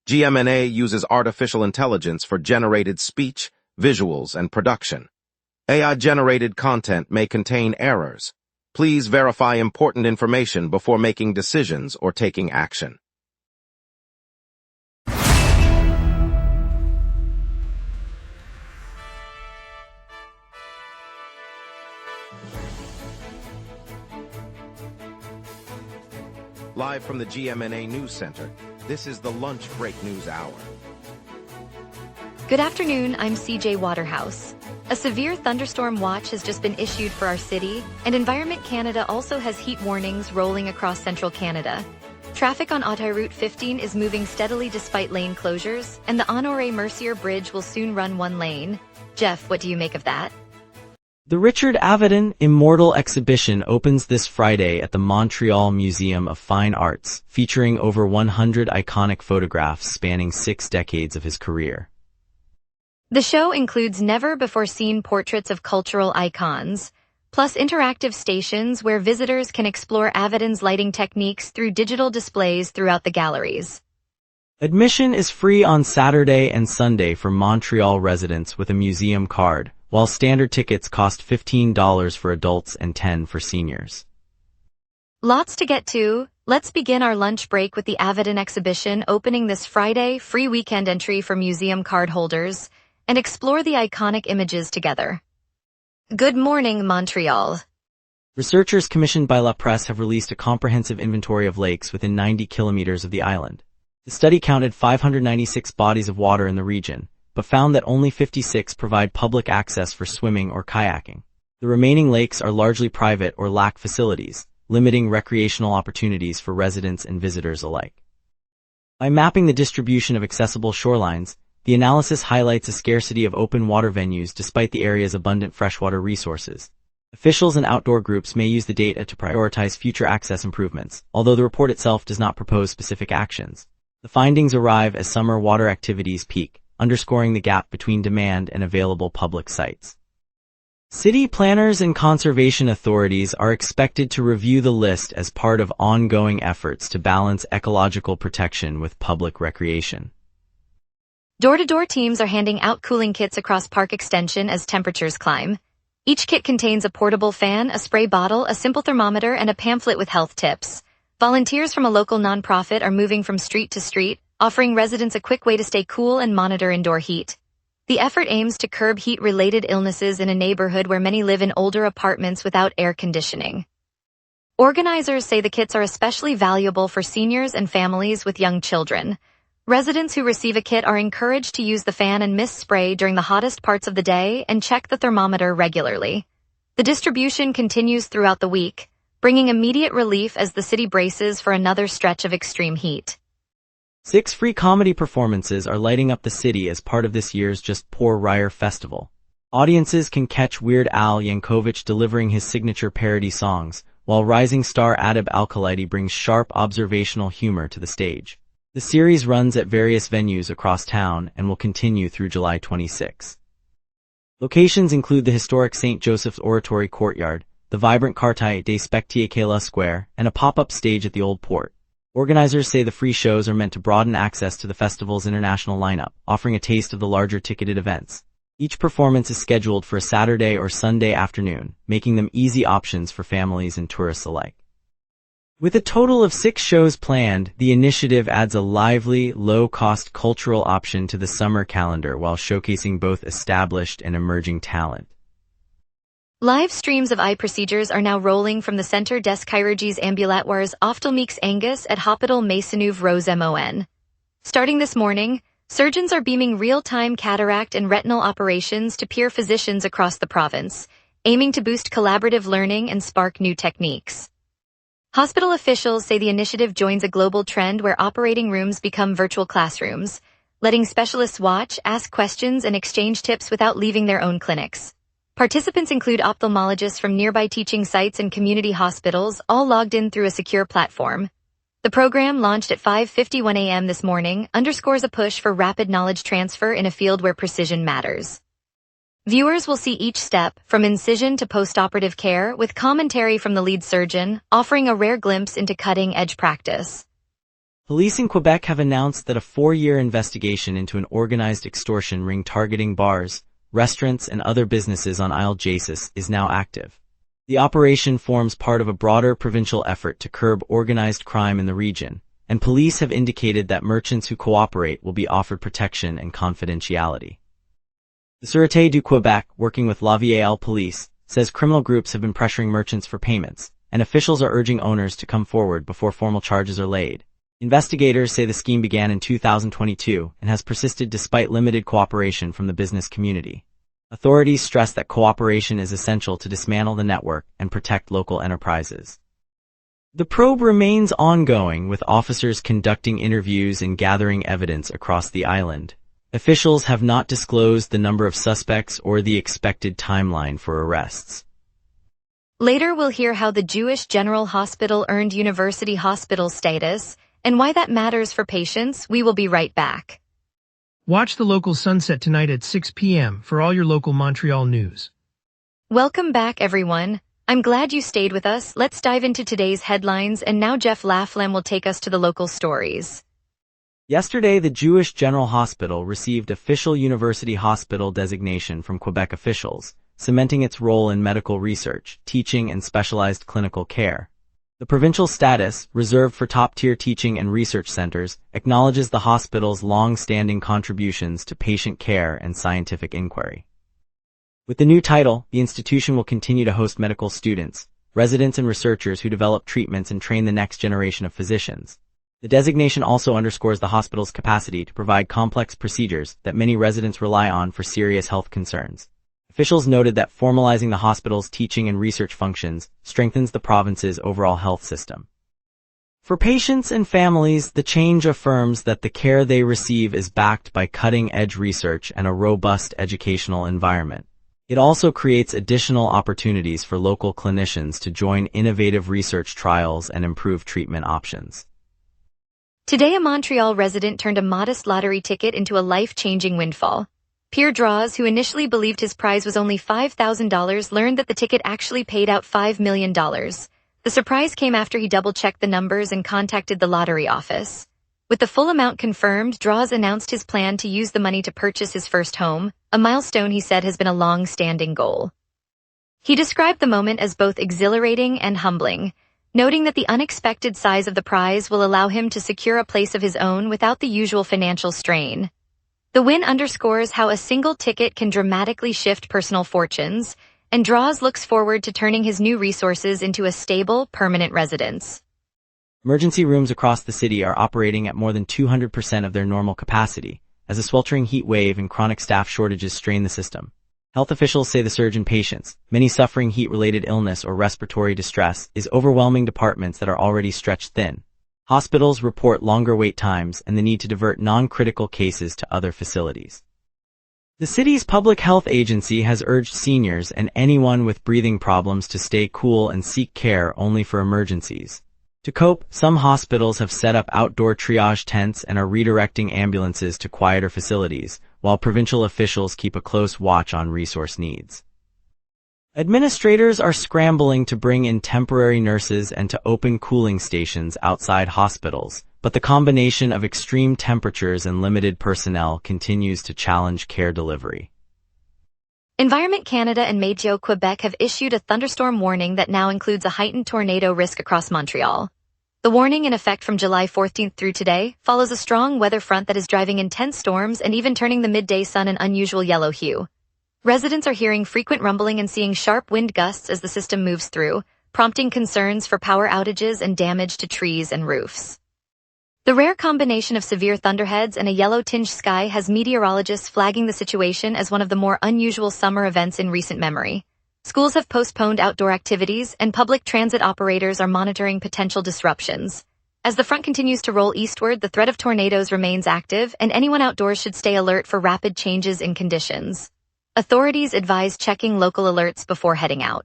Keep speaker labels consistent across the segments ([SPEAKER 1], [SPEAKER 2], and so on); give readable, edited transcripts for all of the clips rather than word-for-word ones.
[SPEAKER 1] GMNA uses artificial intelligence for generated speech, visuals, and production. AI-generated content may contain errors. Please verify important information before making decisions or taking action. Live from the GMNA News Center, this is the Lunch Break News Hour.
[SPEAKER 2] Good afternoon, I'm CJ Waterhouse. A severe thunderstorm watch has just been issued for our city, and Environment Canada also has heat warnings rolling across central Canada. Traffic on Autoroute 15 is moving steadily despite lane closures, and the Honoré-Mercier Bridge will soon run one lane. Jeff, what do you make of that?
[SPEAKER 3] The Richard Avedon Immortal exhibition opens this Friday at the Montreal Museum of Fine Arts, featuring over 100 iconic photographs spanning 6 decades of his career.
[SPEAKER 2] The show includes never-before-seen portraits of cultural icons, plus interactive stations where visitors can explore Avedon's lighting techniques through digital displays throughout the galleries.
[SPEAKER 3] Admission is free on Saturday and Sunday for Montreal residents with a museum card, while standard tickets cost $15 for adults and $10 for seniors.
[SPEAKER 2] Lots to get to. Let's begin our lunch break with the Avedon exhibition opening this Friday, free weekend entry for museum card holders, and explore the iconic images together. Good morning, Montreal.
[SPEAKER 3] Researchers commissioned by La Presse have released a comprehensive inventory of lakes within 90 kilometers of the island. The study counted 596 bodies of water in the region, but found that only 56 provide public access for swimming or kayaking. The remaining lakes are largely private or lack facilities, limiting recreational opportunities for residents and visitors alike. By mapping the distribution of accessible shorelines, the analysis highlights a scarcity of open water venues despite the area's abundant freshwater resources. Officials and outdoor groups may use the data to prioritize future access improvements, although the report itself does not propose specific actions. The findings arrive as summer water activities peak, underscoring the gap between demand and available public sites. City planners and conservation authorities are expected to review the list as part of ongoing efforts to balance ecological protection with public recreation.
[SPEAKER 2] Door-to-door teams are handing out cooling kits across Parc-Extension as temperatures climb. Each kit contains a portable fan, a spray bottle, a simple thermometer, and a pamphlet with health tips. Volunteers from a local nonprofit are moving from street to street, offering residents a quick way to stay cool and monitor indoor heat. The effort aims to curb heat-related illnesses in a neighborhood where many live in older apartments without air conditioning. Organizers say the kits are especially valuable for seniors and families with young children. Residents who receive a kit are encouraged to use the fan and mist spray during the hottest parts of the day and check the thermometer regularly. The distribution continues throughout the week, bringing immediate relief as the city braces for another stretch of extreme heat.
[SPEAKER 3] 6 free comedy performances are lighting up the city as part of this year's Just Pour Rire festival. Audiences can catch Weird Al Yankovic delivering his signature parody songs, while rising star Adib Al-Khalidi brings sharp observational humor to the stage. The series runs at various venues across town and will continue through July 26. Locations include the historic St. Joseph's Oratory Courtyard, the vibrant Quartier des Spectacles Square, and a pop-up stage at the Old Port. Organizers say the free shows are meant to broaden access to the festival's international lineup, offering a taste of the larger ticketed events. Each performance is scheduled for a Saturday or Sunday afternoon, making them easy options for families and tourists alike. With a total of 6 shows planned, the initiative adds a lively, low-cost cultural option to the summer calendar while showcasing both established and emerging talent.
[SPEAKER 2] Live streams of eye procedures are now rolling from the Centre des Chirurgies Ambulatoires Ophtalmiques Angus at Hôpital Maisonneuve-Rose-Mon. Starting this morning, surgeons are beaming real-time cataract and retinal operations to peer physicians across the province, aiming to boost collaborative learning and spark new techniques. Hospital officials say the initiative joins a global trend where operating rooms become virtual classrooms, letting specialists watch, ask questions, and exchange tips without leaving their own clinics. Participants include ophthalmologists from nearby teaching sites and community hospitals, all logged in through a secure platform. The program, launched at 5:51 a.m. this morning, underscores a push for rapid knowledge transfer in a field where precision matters. Viewers will see each step, from incision to postoperative care, with commentary from the lead surgeon, offering a rare glimpse into cutting-edge practice.
[SPEAKER 3] Police in Quebec have announced that a 4-year investigation into an organized extortion ring targeting bars, restaurants, and other businesses on Isle Jacis is now active. The operation forms part of a broader provincial effort to curb organized crime in the region, and police have indicated that merchants who cooperate will be offered protection and confidentiality. The Sûreté du Québec, working with La Ville Police, says criminal groups have been pressuring merchants for payments, and officials are urging owners to come forward before formal charges are laid. Investigators say the scheme began in 2022 and has persisted despite limited cooperation from the business community. Authorities stress that cooperation is essential to dismantle the network and protect local enterprises. The probe remains ongoing, with officers conducting interviews and gathering evidence across the island. Officials have not disclosed the number of suspects or the expected timeline for arrests.
[SPEAKER 2] Later we'll hear how the Jewish General Hospital earned university hospital status and why that matters for patients. We will be right back.
[SPEAKER 4] Watch the local sunset tonight at 6 p.m. for all your local Montreal news.
[SPEAKER 2] Welcome back, everyone. I'm glad you stayed with us. Let's dive into today's headlines, and now Jeff Laflamme will take us to the local stories.
[SPEAKER 3] Yesterday, the Jewish General Hospital received official university hospital designation from Quebec officials, cementing its role in medical research, teaching, and specialized clinical care. The provincial status, reserved for top-tier teaching and research centers, acknowledges the hospital's long-standing contributions to patient care and scientific inquiry. With the new title, the institution will continue to host medical students, residents, and researchers who develop treatments and train the next generation of physicians. The designation also underscores the hospital's capacity to provide complex procedures that many residents rely on for serious health concerns. Officials noted that formalizing the hospital's teaching and research functions strengthens the province's overall health system. For patients and families, the change affirms that the care they receive is backed by cutting-edge research and a robust educational environment. It also creates additional opportunities for local clinicians to join innovative research trials and improve treatment options.
[SPEAKER 2] Today, a Montreal resident turned a modest lottery ticket into a life-changing windfall. Pierre Draws, who initially believed his prize was only $5,000, learned that the ticket actually paid out $5 million. The surprise came after he double-checked the numbers and contacted the lottery office. With the full amount confirmed, Draws announced his plan to use the money to purchase his first home, a milestone he said has been a long-standing goal. He described the moment as both exhilarating and humbling, noting that the unexpected size of the prize will allow him to secure a place of his own without the usual financial strain. The win underscores how a single ticket can dramatically shift personal fortunes, and Draws looks forward to turning his new resources into a stable, permanent residence.
[SPEAKER 3] Emergency rooms across the city are operating at more than 200% of their normal capacity, as a sweltering heat wave and chronic staff shortages strain the system. Health officials say the surge in patients, many suffering heat-related illness or respiratory distress, is overwhelming departments that are already stretched thin. Hospitals report longer wait times and the need to divert non-critical cases to other facilities. The city's public health agency has urged seniors and anyone with breathing problems to stay cool and seek care only for emergencies. To cope, some hospitals have set up outdoor triage tents and are redirecting ambulances to quieter facilities, while provincial officials keep a close watch on resource needs. Administrators are scrambling to bring in temporary nurses and to open cooling stations outside hospitals, but the combination of extreme temperatures and limited personnel continues to challenge care delivery.
[SPEAKER 2] Environment Canada and Météo Québec have issued a thunderstorm warning that now includes a heightened tornado risk across Montreal. The warning, in effect from July 14th through today, follows a strong weather front that is driving intense storms and even turning the midday sun an unusual yellow hue. Residents are hearing frequent rumbling and seeing sharp wind gusts as the system moves through, prompting concerns for power outages and damage to trees and roofs. The rare combination of severe thunderheads and a yellow-tinged sky has meteorologists flagging the situation as one of the more unusual summer events in recent memory. Schools have postponed outdoor activities, and public transit operators are monitoring potential disruptions. As the front continues to roll eastward, the threat of tornadoes remains active, and anyone outdoors should stay alert for rapid changes in conditions. Authorities advise checking local alerts before heading out.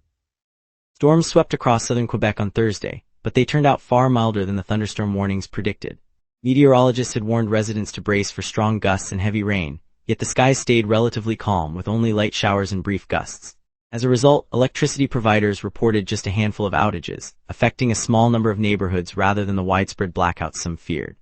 [SPEAKER 3] Storms swept across southern Quebec on Thursday, but they turned out far milder than the thunderstorm warnings predicted. Meteorologists had warned residents to brace for strong gusts and heavy rain, yet the skies stayed relatively calm with only light showers and brief gusts. As a result, electricity providers reported just a handful of outages, affecting a small number of neighborhoods rather than the widespread blackouts some feared.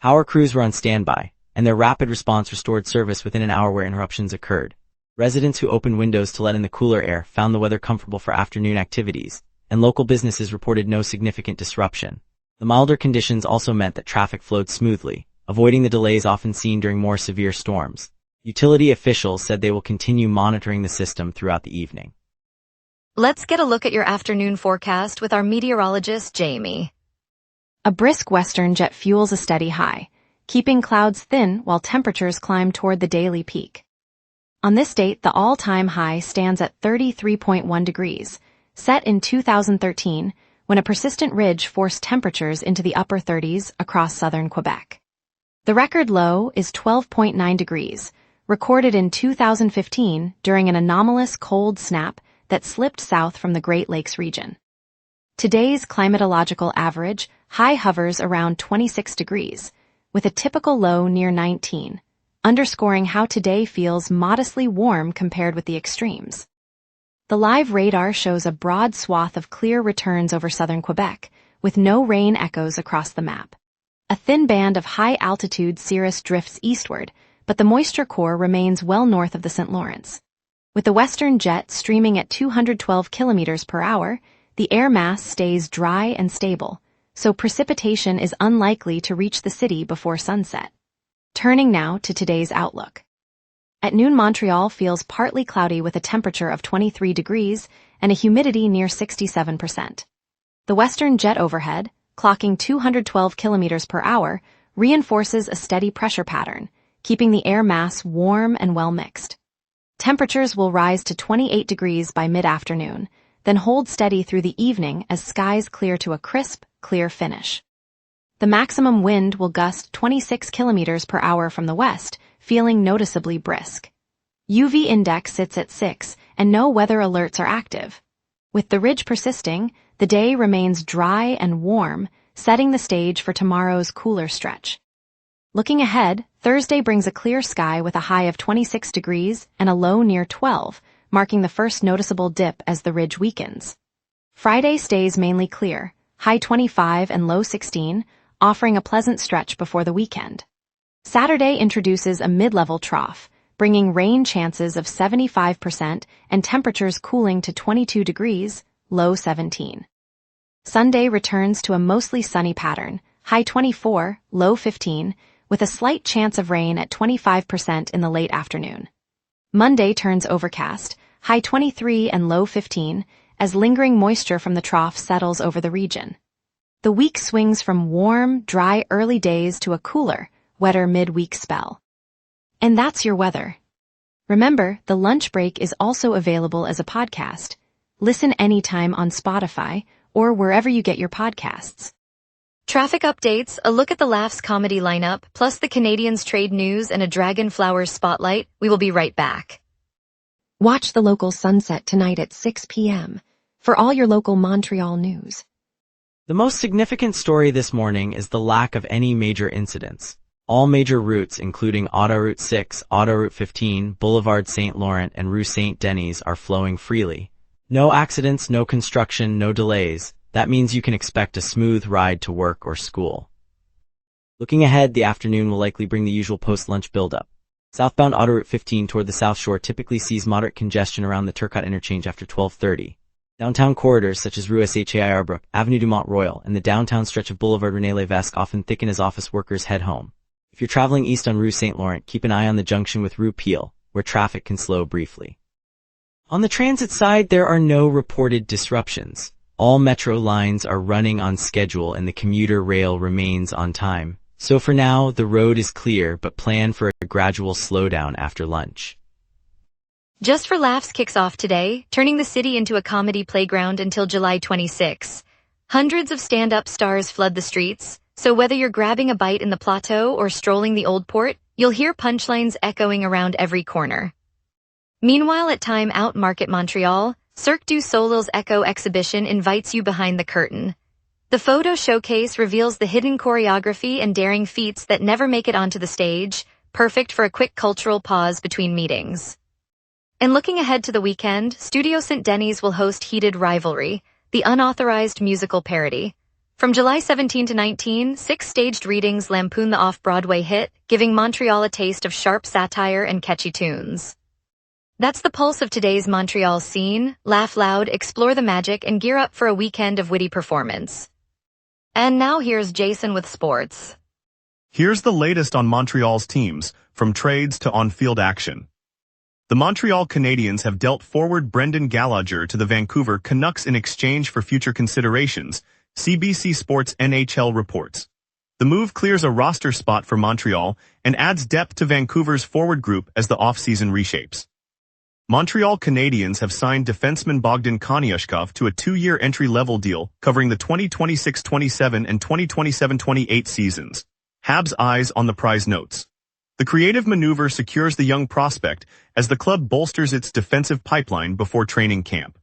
[SPEAKER 3] Power crews were on standby, and their rapid response restored service within an hour where interruptions occurred. Residents who opened windows to let in the cooler air found the weather comfortable for afternoon activities, and local businesses reported no significant disruption. The milder conditions also meant that traffic flowed smoothly, avoiding the delays often seen during more severe storms. Utility officials said they will continue monitoring the system throughout the evening.
[SPEAKER 2] Let's get a look at your afternoon forecast with our meteorologist, Jamie.
[SPEAKER 5] A brisk western jet fuels a steady high, keeping clouds thin while temperatures climb toward the daily peak. On this date, the all-time high stands at 33.1 degrees, set in 2013 when a persistent ridge forced temperatures into the upper 30s across southern Quebec. The record low is 12.9 degrees, recorded in 2015 during an anomalous cold snap that slipped south from the Great Lakes region. Today's climatological average high hovers around 26 degrees, with a typical low near 19, underscoring how today feels modestly warm compared with the extremes. The live radar shows a broad swath of clear returns over southern Quebec, with no rain echoes across the map. A thin band of high-altitude cirrus drifts eastward, but the moisture core remains well north of the St. Lawrence. With the western jet streaming at 212 kilometers per hour, the air mass stays dry and stable, so precipitation is unlikely to reach the city before sunset. Turning now to today's outlook. At noon, Montreal feels partly cloudy with a temperature of 23 degrees and a humidity near 67%. The western jet overhead, clocking 212 kilometers per hour, reinforces a steady pressure pattern, keeping the air mass warm and well mixed. Temperatures will rise to 28 degrees by mid-afternoon, then hold steady through the evening as skies clear to a crisp, clear finish. The maximum wind will gust 26 kilometers per hour from the west, feeling noticeably brisk. UV index sits at 6, and no weather alerts are active. With the ridge persisting, the day remains dry and warm, setting the stage for tomorrow's cooler stretch. Looking ahead, Thursday brings a clear sky with a high of 26 degrees and a low near 12, marking the first noticeable dip as the ridge weakens. Friday stays mainly clear, high 25 and low 16, offering a pleasant stretch before the weekend. Saturday introduces a mid-level trough, bringing rain chances of 75% and temperatures cooling to 22 degrees, low 17. Sunday returns to a mostly sunny pattern, high 24, low 15, with a slight chance of rain at 25% in the late afternoon. Monday turns overcast, high 23 and low 15, as lingering moisture from the trough settles over the region. The week swings from warm, dry early days to a cooler, wetter mid-week spell. And that's your weather. Remember, the lunch break is also available as a podcast. Listen anytime on Spotify or wherever you get your podcasts.
[SPEAKER 2] Traffic updates, a look at the Laughs comedy lineup, plus the Canadians trade news and a Dragon Flowers spotlight. We will be right back.
[SPEAKER 5] Watch the local sunset tonight at 6 p.m. for all your local Montreal news.
[SPEAKER 3] The most significant story this morning is the lack of any major incidents. All major routes, including Autoroute 6, Autoroute 15, Boulevard St. Laurent, and Rue Saint-Denis, are flowing freely. No accidents, no construction, no delays. That means you can expect a smooth ride to work or school. Looking ahead, the afternoon will likely bring the usual post-lunch buildup. Southbound Autoroute 15 toward the South Shore typically sees moderate congestion around the Turcotte interchange after 12:30. Downtown corridors such as Rue Saint-Arbrook, Avenue du Mont-Royal, and the downtown stretch of Boulevard René Lévesque often thicken as office workers head home. If you're traveling east on Rue St. Laurent, keep an eye on the junction with Rue Peel, where traffic can slow briefly. On the transit side, there are no reported disruptions. All metro lines are running on schedule and the commuter rail remains on time. So for now, the road is clear, but plan for a gradual slowdown after lunch.
[SPEAKER 2] Just for Laughs kicks off today, turning the city into a comedy playground until July 26. Hundreds of stand-up stars flood the streets, so whether you're grabbing a bite in the Plateau or strolling the Old Port, you'll hear punchlines echoing around every corner. Meanwhile, at Time Out Market Montreal, Cirque du Soleil's Echo exhibition invites you behind the curtain. The photo showcase reveals the hidden choreography and daring feats that never make it onto the stage, perfect for a quick cultural pause between meetings. And looking ahead to the weekend, Studio St. Denis will host Heated Rivalry, the unauthorized musical parody. From July 17 to 19, 6 staged readings lampoon the off-Broadway hit, giving Montreal a taste of sharp satire and catchy tunes. That's the pulse of today's Montreal scene. Laugh loud, explore the magic, and gear up for a weekend of witty performance. And now here's Jason with sports.
[SPEAKER 6] Here's the latest on Montreal's teams, from trades to on-field action. The Montreal Canadiens have dealt forward Brendan Gallagher to the Vancouver Canucks in exchange for future considerations, CBC Sports NHL reports. The move clears a roster spot for Montreal and adds depth to Vancouver's forward group as the offseason reshapes. Montreal Canadiens have signed defenseman Bogdan Konyushkov to a 2-year entry-level deal covering the 2026-27 and 2027-28 seasons. Habs' eyes on the prize notes. The creative maneuver secures the young prospect as the club bolsters its defensive pipeline before training camp.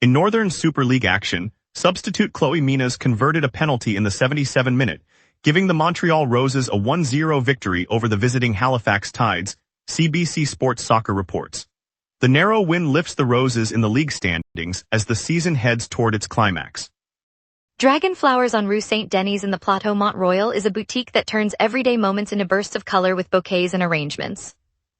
[SPEAKER 6] In Northern Super League action, substitute Chloe Minas converted a penalty in the 77th minute, giving the Montreal Roses a 1-0 victory over the visiting Halifax Tides, CBC Sports Soccer reports. The narrow win lifts the Roses in the league standings as the season heads toward its climax.
[SPEAKER 2] Dragon Flowers on Rue Saint-Denis in the Plateau Mont-Royal is a boutique that turns everyday moments into bursts of color with bouquets and arrangements.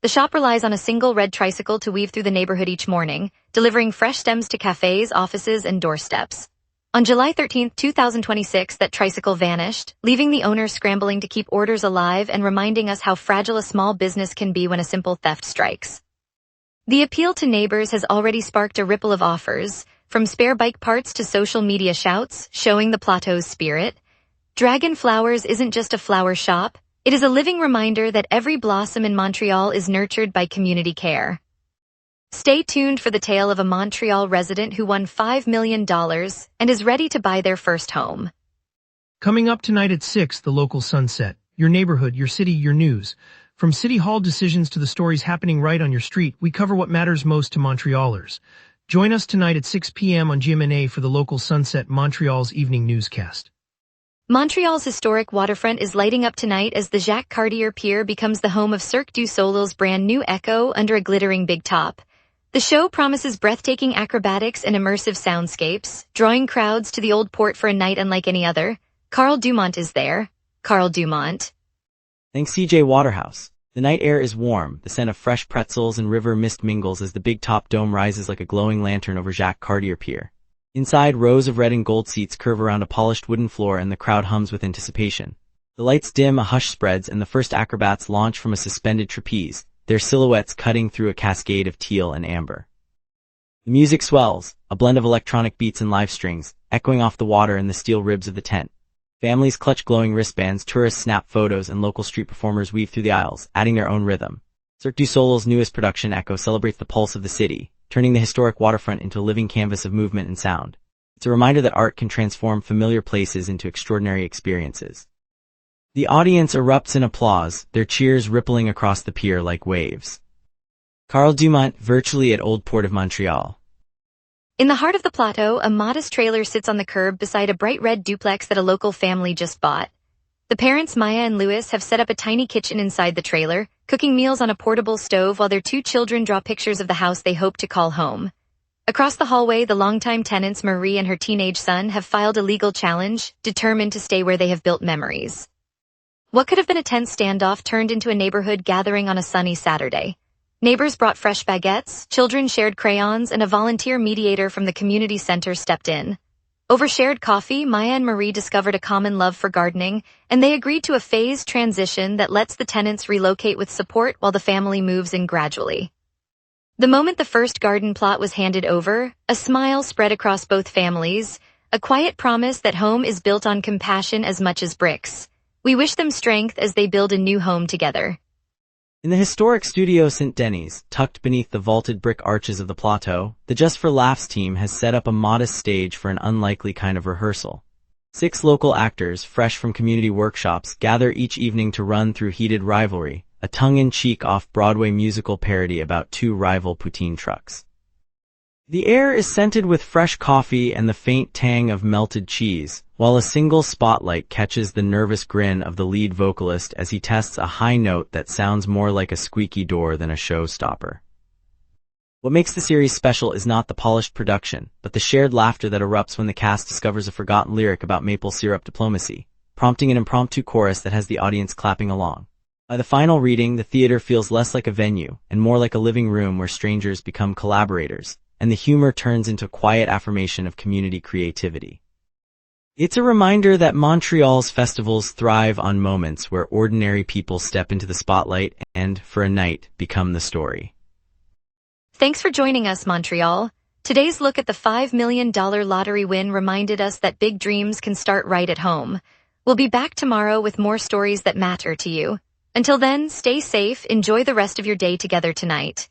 [SPEAKER 2] The shop relies on a single red tricycle to weave through the neighborhood each morning, delivering fresh stems to cafes, offices, and doorsteps. On July 13, 2026, that tricycle vanished, leaving the owner scrambling to keep orders alive and reminding us how fragile a small business can be when a simple theft strikes. The appeal to neighbors has already sparked a ripple of offers, from spare bike parts to social media shouts, showing the plateau's spirit. Dragon Flowers isn't just a flower shop, it is a living reminder that every blossom in Montreal is nurtured by community care. Stay tuned for the tale of a Montreal resident who won $5 million and is ready to buy their first home.
[SPEAKER 4] Coming up tonight at 6, the local sunset. Your neighborhood, your city, your news. From city hall decisions to the stories happening right on your street, we cover what matters most to Montrealers. Join us tonight at 6 p.m. on GMNA for the local sunset, Montreal's evening newscast.
[SPEAKER 2] Montreal's historic waterfront is lighting up tonight as the Jacques Cartier Pier becomes the home of Cirque du Soleil's brand new Echo under a glittering big top. The show promises breathtaking acrobatics and immersive soundscapes, drawing crowds to the old port for a night unlike any other. Carl Dumont is there. Carl Dumont.
[SPEAKER 3] Thanks CJ Waterhouse. The night air is warm, the scent of fresh pretzels and river mist mingles as the big top dome rises like a glowing lantern over Jacques Cartier Pier. Inside, rows of red and gold seats curve around a polished wooden floor and the crowd hums with anticipation. The lights dim, a hush spreads, and the first acrobats launch from a suspended trapeze, their silhouettes cutting through a cascade of teal and amber. The music swells, a blend of electronic beats and live strings, echoing off the water and the steel ribs of the tent. Families clutch glowing wristbands, tourists snap photos, and local street performers weave through the aisles, adding their own rhythm. Cirque du Soleil's newest production, Echo, celebrates the pulse of the city, turning the historic waterfront into a living canvas of movement and sound. It's a reminder that art can transform familiar places into extraordinary experiences. The audience erupts in applause, their cheers rippling across the pier like waves. Carl Dumont, virtually at Old Port of Montreal.
[SPEAKER 2] In the heart of the plateau, a modest trailer sits on the curb beside a bright red duplex that a local family just bought. The parents, Maya and Louis, have set up a tiny kitchen inside the trailer, cooking meals on a portable stove while their 2 children draw pictures of the house they hope to call home. Across the hallway, the longtime tenants, Marie and her teenage son, have filed a legal challenge, determined to stay where they have built memories. What could have been a tense standoff turned into a neighborhood gathering on a sunny Saturday. Neighbors brought fresh baguettes, children shared crayons, and a volunteer mediator from the community center stepped in. Over shared coffee, Maya and Marie discovered a common love for gardening, and they agreed to a phased transition that lets the tenants relocate with support while the family moves in gradually. The moment the first garden plot was handed over, a smile spread across both families, a quiet promise that home is built on compassion as much as bricks. We wish them strength as they build a new home together.
[SPEAKER 3] In the historic Studio St. Denis, tucked beneath the vaulted brick arches of the plateau, the Just for Laughs team has set up a modest stage for an unlikely kind of rehearsal. 6 local actors, fresh from community workshops, gather each evening to run through Heated Rivalry, a tongue-in-cheek off-Broadway musical parody about 2 rival poutine trucks. The air is scented with fresh coffee and the faint tang of melted cheese, while a single spotlight catches the nervous grin of the lead vocalist as he tests a high note that sounds more like a squeaky door than a showstopper. What makes the series special is not the polished production, but the shared laughter that erupts when the cast discovers a forgotten lyric about maple syrup diplomacy, prompting an impromptu chorus that has the audience clapping along. By the final reading, the theater feels less like a venue and more like a living room where strangers become collaborators, and the humor turns into a quiet affirmation of community creativity. It's a reminder that Montreal's festivals thrive on moments where ordinary people step into the spotlight and, for a night, become the story.
[SPEAKER 2] Thanks for joining us, Montreal. Today's look at the $5 million lottery win reminded us that big dreams can start right at home. We'll be back tomorrow with more stories that matter to you. Until then, stay safe, enjoy the rest of your day together tonight.